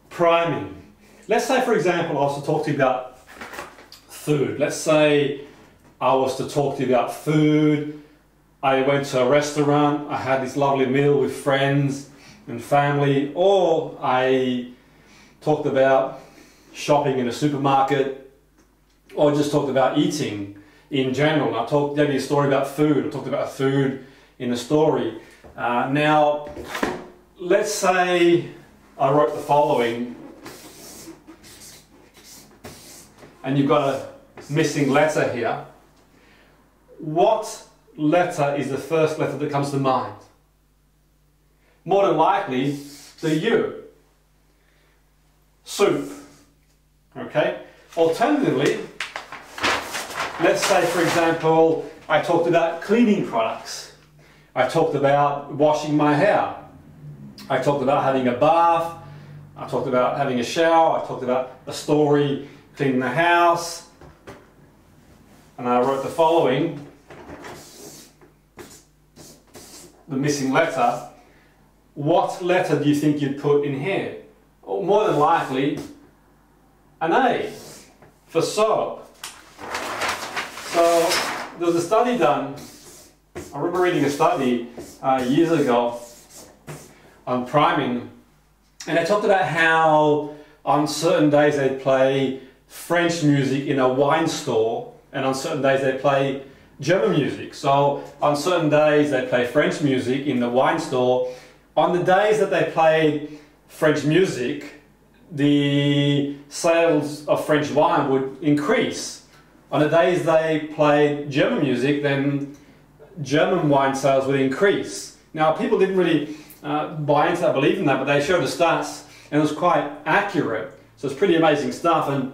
Priming. Let's say, for example, I was to talk to you about food. Let's say I was to talk to you about food. I went to a restaurant, I had this lovely meal with friends and family, or I talked about shopping in a supermarket, or just talked about eating in general. I gave you a story about food, I talked about food in a story. Now, let's say I wrote the following, and you've got a missing letter here. What letter is the first letter that comes to mind? More than likely, the U. Soup. Okay? Alternatively, let's say, for example, I talked about cleaning products. I talked about washing my hair. I talked about having a bath. I talked about having a shower. I talked about a story, cleaning the house. And I wrote the following, the missing letter. What letter do you think you'd put in here? Well, more than likely, an A for soap. So there was a study done. I remember reading a study years ago on priming, and they talked about how on certain days they'd play French music in a wine store, and on certain days they play German music. So on certain days they play French music in the wine store. On the days that they played French music, the sales of French wine would increase. On the days they played German music, then German wine sales would increase. Now, people didn't really buy into that, believe in that, but they showed the stats, and it was quite accurate. So it's pretty amazing stuff. And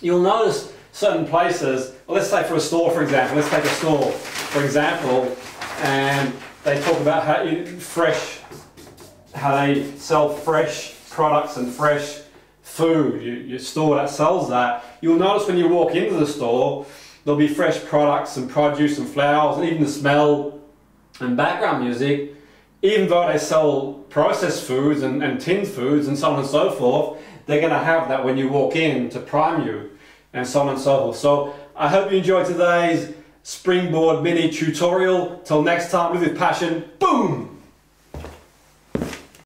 you'll notice certain places, well, let's say for a store, for example, let's take a store, for example, and they talk about how they sell fresh products and fresh food. Your store that sells that, you'll notice when you walk into the store, there'll be fresh products and produce and flowers, and even the smell and background music. Even though they sell processed foods and tinned foods and so on and so forth, they're going to have that when you walk in to prime you, and so on and so forth. So I hope you enjoyed today's Springboard mini tutorial. Till next time, live with passion. Boom!